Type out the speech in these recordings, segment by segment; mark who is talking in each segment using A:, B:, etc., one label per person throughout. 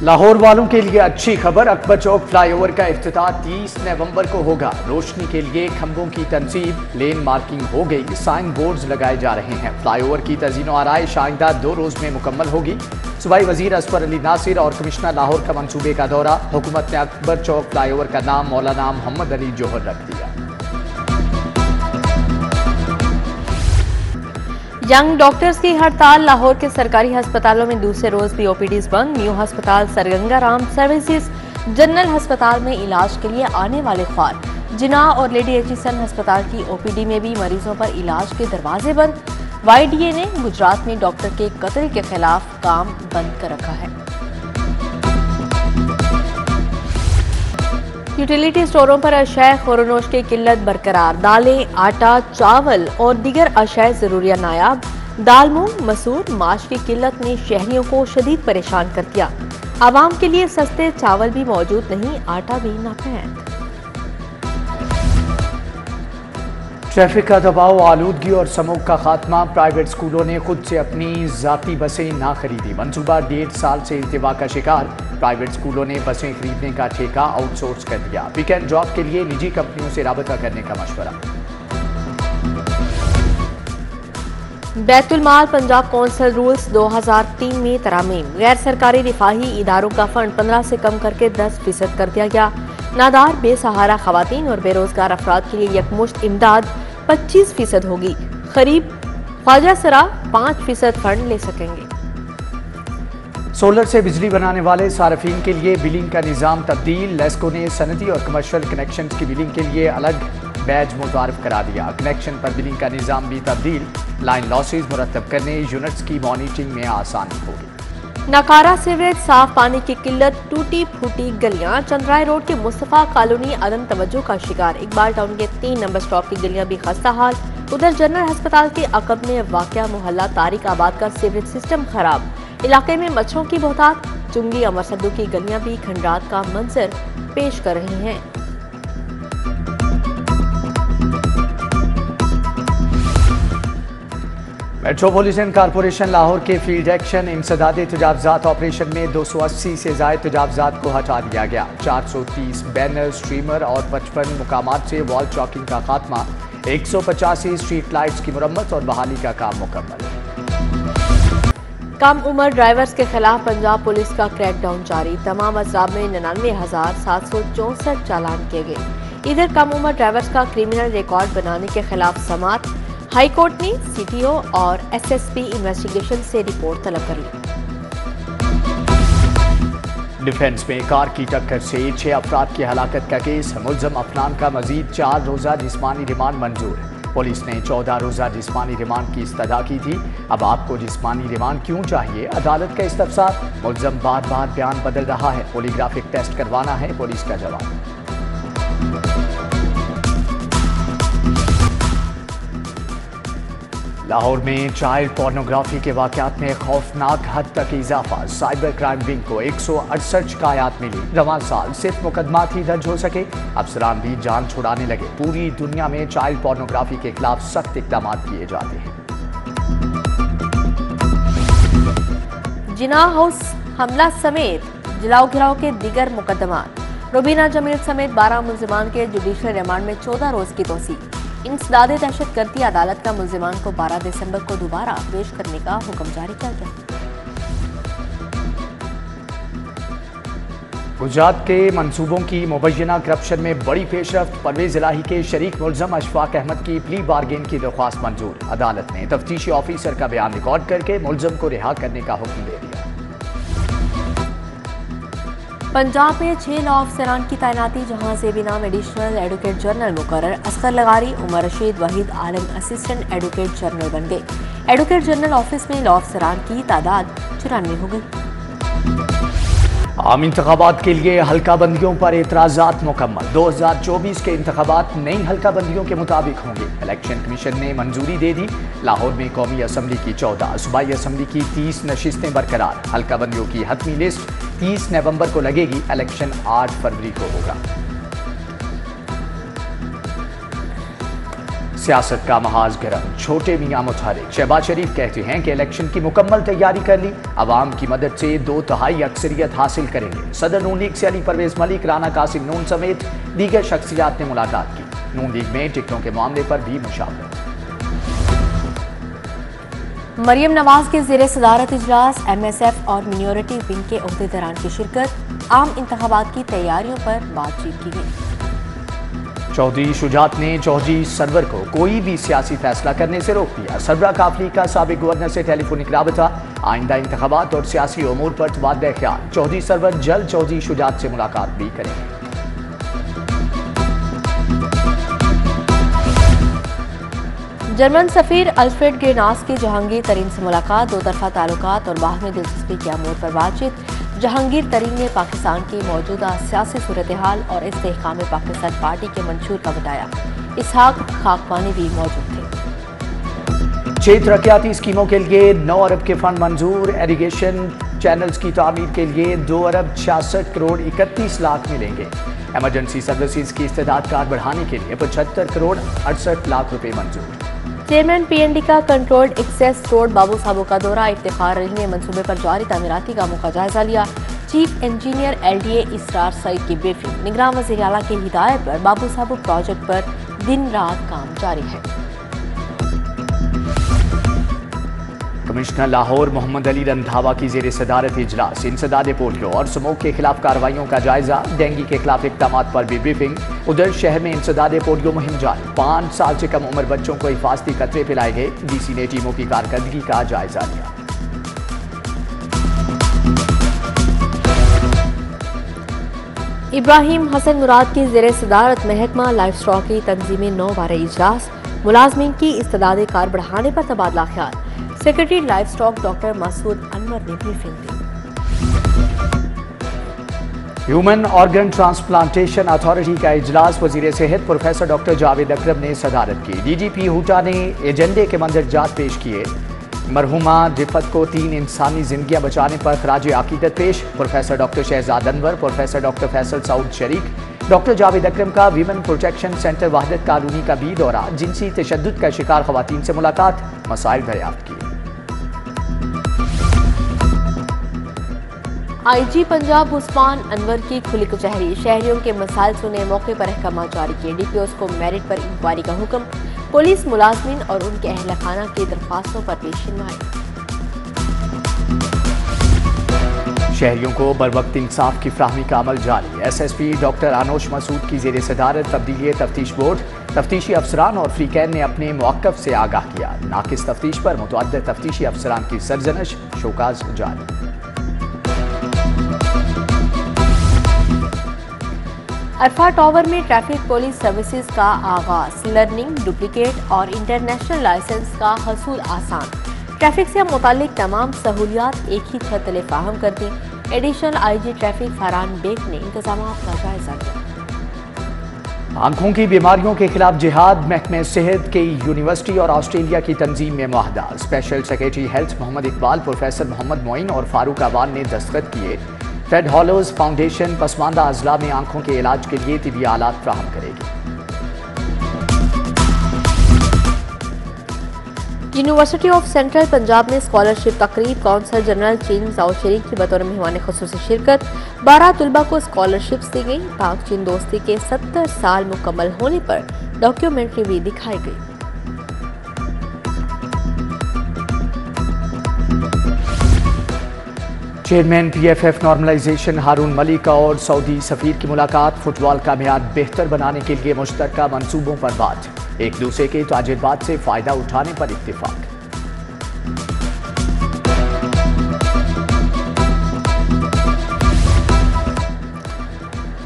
A: लाहौर वालों के लिए अच्छी खबर, अकबर चौक फ्लाईओवर का इफ्तिताह 30 नवंबर को होगा। रोशनी के लिए खंभों की तंसीब, लेन मार्किंग हो गई, साइन बोर्ड्स लगाए जा रहे हैं। फ्लाईओवर की तज़ीन व आराइश आइंदा 2 रोज में मुकम्मल होगी। सूबाई वजीर असफर अली नासिर और कमिश्नर लाहौर का मंसूबे का दौरा। हुकूमत ने अकबर चौक फ्लाईओवर का नाम मौलाना मोहम्मद अली जौहर रख दिया।
B: यंग डॉक्टर्स की हड़ताल। लाहौर के सरकारी अस्पतालों में दूसरे रोज भी ओपीडीज बंद। न्यू अस्पताल, सरगंगाराम सर्विसेज, जनरल अस्पताल में इलाज के लिए आने वाले ख्वार। जिना और लेडी एचिसन अस्पताल की ओपीडी में भी मरीजों पर इलाज के दरवाजे बंद। YDA ने गुजरात में डॉक्टर के कत्ल के खिलाफ काम बंद कर रखा है। यूटिलिटी स्टोरों पर अशय खोरोनोश की किल्लत बरकरार। दालें, आटा, चावल और दीगर अशय ज़रूरिया नायाब। दाल, मूंग, मसूर, माश की किल्लत ने शहरियों को शदीद परेशान कर दिया। आवाम के लिए सस्ते चावल भी मौजूद नहीं, आटा भी नापैद।
A: ट्रैफिक का दबाव, आलूदगी और समूह का खात्मा। प्राइवेट स्कूलों ने खुद से अपनी जाती बसें ना खरीदी। मंसूबा 1.5 साल से इल्तिवा का शिकार। प्राइवेट स्कूलों ने बसें खरीदने का ठेका आउटसोर्स कर दिया। वीकेंड जॉब के लिए निजी कंपनियों से राबता करने का मशवरा।
B: बैतुल माल पंजाब कौंसिल रूल्स 2003 में तरामीम। गैर सरकारी रिफाही इदारों का फंड 15 से कम करके 10% कर दिया गया। नादार, बेसहारा खवातीन और बेरोजगार अफराद के लिए यकमुश्त इमदाद 25% होगी। खरीब ख्वाजा सरा 5% फंड ले सकेंगे।
A: सोलर से बिजली बनाने वाले सार्फिन के लिए बिलिंग का निज़ाम तब्दील। लेस्को ने सनती और कमर्शियल कनेक्शन की बिलिंग के लिए अलग बैज मुतारफ करा दिया। कनेक्शन पर बिलिंग का निज़ाम भी तब्दील। लाइन लॉसेज मुरतब करने, यूनिट्स की मॉनिटरिंग में आसानी होगी।
B: नाकारा सीवरेज, साफ पानी की किल्लत, टूटी फूटी गलियां। चंद्राय रोड के मुस्तफा कॉलोनी अदम तवज्जो का शिकार। इकबाल टाउन के 3 नंबर स्टॉप की गलियां भी खस्ता हाल। उधर जनरल अस्पताल के अकब में वाक़या मोहल्ला तारिक आबाद का सीवरेज सिस्टम खराब। इलाके में मच्छरों की बहुतात। चुंगी अमर सद्दू की गलियां भी खंडात का मंजर पेश कर रही हैं।
A: मेट्रोपॉलिटन कॉरपोरेशन लाहौर के फील्ड एक्शन इंसदादे तजावजात ऑपरेशन में 280 से ज़ायद तजावजात को हटा दिया गया। 430 बैनर, स्ट्रीमर और 55 मुकामात से वॉल चॉकिंग का खात्मा। 185 स्ट्रीट लाइट्स की मुरम्मत और बहाली का काम मुकम्मल।
B: कम उम्र ड्राइवर्स के खिलाफ पंजाब पुलिस का क्रैकडाउन जारी। तमाम अज़राब में 99,764 चालान किए गए। इधर कम उम्र ड्राइवर्स का क्रिमिनल रिकॉर्ड बनाने के खिलाफ समात। हाई कोर्ट ने CTO और SSP इन्वेस्टिगेशन से रिपोर्ट तलब कर ली।
A: डिफेंस में कार की टक्कर से 6 अफराद की हलाकत का केस। मुल्ज़म अफनान का मजीद 4 रोज़ा जिस्मानी रिमांड मंजूर। पुलिस ने 14 रोज़ा जिस्मानी रिमांड की इस्तदा की थी। अब आपको जिस्मानी रिमांड क्यों चाहिए? अदालत का इस्तफसार। मुल्ज़म बार बार बयान बदल रहा है, पॉलीग्राफिक टेस्ट करवाना है, पुलिस का जवाब। लाहौर में चाइल्ड पोर्नोग्राफी के वाक़यात में खौफनाक हद तक इजाफा। साइबर क्राइम विंग को 168 शिकायत मिली। रवां साल सिर्फ मुकदमात ही दर्ज हो सके, अफसरान भी जान छुड़ाने लगे। पूरी दुनिया में चाइल्ड पोर्नोग्राफी के खिलाफ सख्त इक़दाम किए जाते हैं।
B: जिना हाउस हमला समेत जलाओ घिराव के दीगर मुकदमात। रुबीना जमील समेत 12 मुल्जिमान के जुडिशल रिमांड में 14 रोज की तोसी। इंसदादे दहशतगर्दी अदालत का मुल्जिमान को 12 दिसंबर को दोबारा पेश करने का हुक्म जारी किया गया।
A: गुजरात के मंसूबों की मुबैना करप्शन में बड़ी पेशरफ्त। परवेज इलाही के शरीक मुल्ज़म अशफाक अहमद की प्ली बारगेन की दरख्वास्त मंजूर। अदालत ने तफ्तीशी ऑफिसर का बयान रिकॉर्ड करके मुल्ज़म को रिहा करने का हुक्म दे दिया।
B: पंजाब में 6 लॉ अफसरान की तैनाती। जहां से बिना एडिशनल एडवोकेट जनरल मुकर्रर। असगर लगारी, उमर रशीद, वहीद आलम असिस्टेंट एडवोकेट जनरल बन गए। एडवोकेट जनरल ऑफिस में लॉ अफसरान की तादाद 94 हो गई।
A: आम इंतखाबात के लिए हल्का बंदियों पर एतराज़ात मुकम्मल। 2024 के इंतखाबात नई हल्का बंदियों के मुताबिक होंगे। इलेक्शन कमीशन ने मंजूरी दे दी। लाहौर में कौमी असम्बली की 14, सूबाई असम्बली की 30 नशिस्तें बरकरार। हल्का बंदियों की हतमी लिस्ट 30 नवंबर को लगेगी। इलेक्शन 8 फरवरी को होगा। सियासत का महाज गर्म, छोटे मियां मुतहरिक। शहबाज शरीफ कहते हैं कि इलेक्शन की मुकम्मल तैयारी कर ली, अवाम की मदद से 2/3 अक्सरियत हासिल करेंगे। सदर नून लीग से अली परवेज मलिक, राना कासिम नून समेत दीगर शख्सियात ने मुलाकात की। नून लीग में टिकटों के मामले पर भी मुशावरत।
B: मरियम नवाज के ज़ेरे सदारत इजलास, MSF और मिनॉरिटी विंग के ओहदेदारान की शिरकत। आम इंतखाबात की तैयारियों पर बातचीत की गई।
A: चौधरी शुजात ने चौधरी सरवर को कोई भी सियासी फैसला करने से रोक दिया। सरबरा काफली का साबिक गवर्नर से टेलीफोनिक राबता, आइंदा इंतखाबात और सियासी उमूर पर तबादला ख्याल। चौधरी सरवर जल्द चौधरी शुजात से मुलाकात भी करेंगे।
B: जर्मन सफीर अल्फ्रेड ग्रेनास की जहांगीर तरीन से मुलाकात, दो तरफा ताल्लुकात और बाहमी दिलचस्पी के अमूर पर बातचीत। जहांगीर तरीन ने पाकिस्तान की मौजूदा सियासी सूरत हाल और इस्तेहकाम पाकिस्तान पार्टी के मंशूर का बताया। इसहाक खाकवानी भी मौजूद थे।
A: 6 तरक्याती स्कीमों के लिए 9 अरब के फंड मंजूर। एरीगेशन चैनल्स की तामीर के लिए 2 अरब 66 करोड़ 31 लाख मिलेंगे। एमरजेंसी सर्विसेज की इस्तेदाद कार बढ़ाने के लिए 75 करोड़ 68 लाख रुपए मंजूर।
B: चेयरमैन PND का कंट्रोल्ड एक्सेस रोड बाबू साहब का दौरा, इफ्तिखार अली ने मंसूबे पर जारी तामीराती कामों का जायजा लिया। चीफ इंजीनियर LDA इसरार सईद की ब्रीफिंग। निगरान वज़ीर आला की हिदायत पर बाबू साहब प्रोजेक्ट पर दिन रात काम जारी है।
A: कमिश्नर लाहौर मोहम्मद अली रंधावा की ज़ेरे सदारत इजलास, इंसदाद पोलियो और स्मोक के खिलाफ कार्रवाइयों का जायजा। डेंगू के खिलाफ इक़दामात पर भी ब्रीफिंग। उधर शहर में इंसदाद पोलियो मुहिम जारी, 5 साल से कम उम्र बच्चों को हिफाजती कतरे पिलाए गए। DC ने टीमों की कारकर्दगी का जायजा लिया।
B: इब्राहिम हसन मुराद की ज़ेरे सदारत महकमा लाइफ स्टॉक की तंजीमी 9 बारह इजलास, मुलाजमीन की इस्तेदाद कार बढ़ाने पर तबादला ख्याल। Secretary livestock doctor Masood Anwar ने ब्रीफिंग दी।
A: ह्यूमन ऑर्गन ट्रांसप्लांटेशन अथॉरिटी का इजलास, वजीर सेहत प्रोफेसर डॉक्टर जावेद अकरम ने सदारत की। DGP हुटा ने एजेंडे के मंदरजात पेश किए। मरहुमा रिफत को 3 इंसानी जिंदगियां बचाने पर खराज अकीदत पेश। Professor doctor Shahzad Anwar, professor doctor Faisal Saud Shareek, doctor Javed Akram का women protection centre Wahdat colony का भी दौरा। जिनसी तशद्दुद का शिकार खवातीन से मुलाकात, मसाइल दरियाफ्त किए।
B: IG पंजाब उस्मान अनवर की खुली कचहरी, शहरियों के मसाइल सुने, मौके पर अहकाम जारी किए। DPOs को मेरिट पर इंक्वायरी का हुक्म। पुलिस मुलाजमीन और उनके अहल खाना की दरख्वास्तों पर पेशनमाई।
A: शहरियों को बरवक्त इंसाफ की फ्राहमी का अमल जारी। SSP डॉक्टर आनोश मसूद की ज़ेरे सदारत तब्दीली तफ्तीश बोर्ड, तफ्तीशी अफसरान और फ्रीकैन ने अपने मौक़िफ़ से आगाह किया। नाकिस तफ्तीश पर मुतअद्दिद तफ्तीशी अफसरान की सरजनश, शोकाज जारी।
B: अरफा टावर में ट्रैफिक पुलिस सर्विसेज का आगाज, लर्निंग, डुप्लीकेट और इंटरनेशनल लाइसेंस का हसूल आसान। ट्रैफिक से मुतालिक तमाम सहूलियात एक ही छत तले फाहम कर दी। Additional IG traffic Farhan Baig ने इंतजामात का जायजा लिया।
A: आंखों की बीमारियों के खिलाफ जिहाद, महकमे सेहत की यूनिवर्सिटी और ऑस्ट्रेलिया की तंजीम में मुआहदा। Special secretary health Mohammad Iqbal, professor Mohammad Moin और फारूक अवान ने दस्तखत किए। फ्रेड हॉलोज फाउंडेशन पसमानदा अजला में आंखों के इलाज के लिए तिबी आलात फ्राहम करेगी।
B: यूनिवर्सिटी ऑफ सेंट्रल पंजाब में स्कॉलरशिप तकरीब, कौंसल जनरल चीन जाओ शरीक की बतौर मेहमान खुसूसी शिरकत। 12 तलबा को स्कॉलरशिप्स दी गई। पाक चीन दोस्ती के 70 साल मुकम्मल होने पर डॉक्यूमेंट्री भी दिखाई गई।
A: चेयरमैन PFF नॉर्मलाइजेशन हारून मलिक और सऊदी सफीर की मुलाकात, फुटबॉल का मियार बेहतर बनाने के लिए मुश्तरका मंसूबों पर बात। एक दूसरे के ताजिरबात से फायदा उठाने पर इत्तिफाक।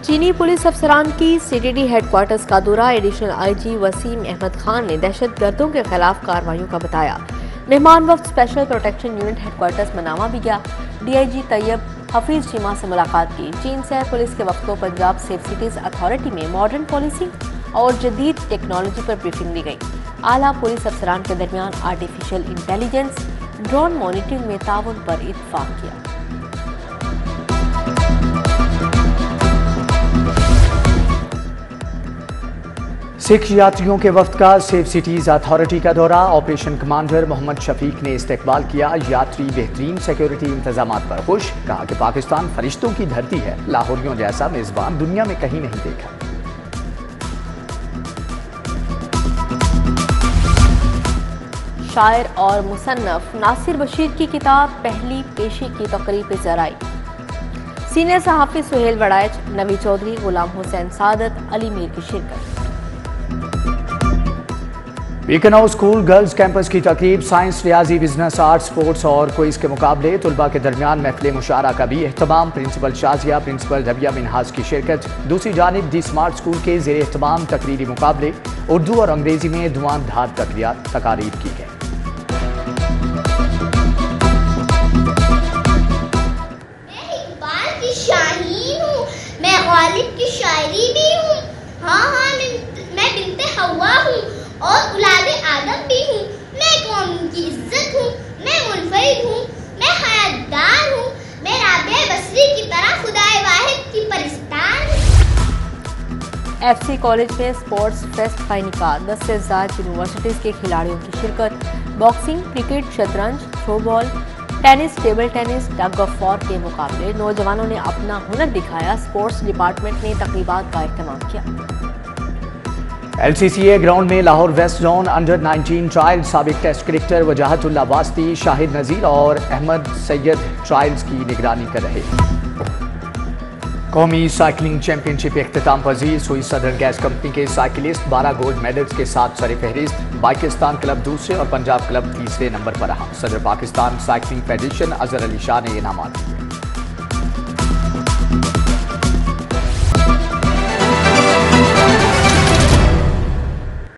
B: चीनी पुलिस अफसरान की CTD हेडक्वार्टर्स का दौरा, एडिशनल IG वसीम अहमद खान ने दहशतगर्दों के खिलाफ कार्रवाइयों का बताया। मेहमान वक्त special protection unit headquarters Manama भी गया। DIG तैयब हफीज चीमा से मुलाकात की। चीन से पुलिस के वक्त को पंजाब सेफ सिटीज अथॉरिटी में मॉडर्न पॉलिसी और जदीद टेक्नोलॉजी पर ब्रीफिंग दी गई। आला पुलिस अफसरान के दरमियान आर्टिफिशियल इंटेलिजेंस, ड्रोन मॉनिटरिंग में ताउन पर इत्तफाक किया।
A: सिख यात्रियों के वफ्द का सेफ सिटीज अथॉरिटी का दौरा। ऑपरेशन कमांडर मोहम्मद शफीक ने इस्तकबाल किया। यात्री बेहतरीन सिक्योरिटी इंतजामात पर खुश। कहा कि पाकिस्तान फरिश्तों की धरती है। लाहौरियों जैसा मेजबान दुनिया में कहीं नहीं देखा।
B: शायर और मुसन्नफ नासिर बशीर की किताब पहली पेशी की तकरीब पे जराई। सीनियर सहाफ़ी सुहेल वड़ाइच, नवी चौधरी, गुलाम हुसैन सादत, अली मीर की शिरकत।
A: बीकानेर स्कूल गर्ल्स कैंपस की तकरीब। साइंस, रियाजी, बिजनेस, आर्ट्स, स्पोर्ट्स और क्विज के मुकाबले। तुलबा के दरमियान महफिल मुशारा का भी एहतमाम। प्रिंसिपल शाजिया, प्रिंसिपल रबिया मिनहाज की शिरकत। दूसरी जानिब डी स्मार्ट स्कूल के ज़ेर एहतमाम तकरीरी मुकाबले। उर्दू और अंग्रेजी में धुआंधार तकारीर की गई।
C: मैं गालिब की शायरी भी हूँ। हाँ, मैं बिनते हवा हूँ और औलादे आदम भी हूँ। मैं कौम की इज्जत हूँ। मैं मुनफरिद हूँ। मैं हयातदार हूँ। मैं राबिया बसरी की तरह खुदाए वाहिद की परिस्तान हूँ।
B: FC कॉलेज में स्पोर्ट्स फेस्ट का इनेकाद। 10 से ज़्यादा यूनिवर्सिटीज़ के खिलाड़ियों की शिरकत। बॉक्सिंग, क्रिकेट, शतरंज, throwball, tennis, table tennis, tug of war के मुकाबले। नौजवानों ने अपना हुनर दिखाया। स्पोर्ट्स डिपार्टमेंट ने तकरीबात का एहतमाम किया।
A: LCCA ग्राउंड में Lahore west zone under 19 trial साबिक टेस्ट क्रिकेटर वजाहतुल्लाह वास्ती, शाहिद नज़ीर और अहमद सैयद ट्रायल्स की निगरानी कर रहे। कौमी साइकिलिंग चैंपियनशिप इख्तिताम पजीर। सुई सदर्न गैस कंपनी के साइकिलिस्ट 12 गोल्ड मेडल्स के साथ सरफहरिस्त। पाकिस्तान क्लब दूसरे और पंजाब क्लब तीसरे नंबर पर रहा। सदर पाकिस्तान साइकिलिंग फेडरेशन अजहर अली शाह ने इनामात दिए।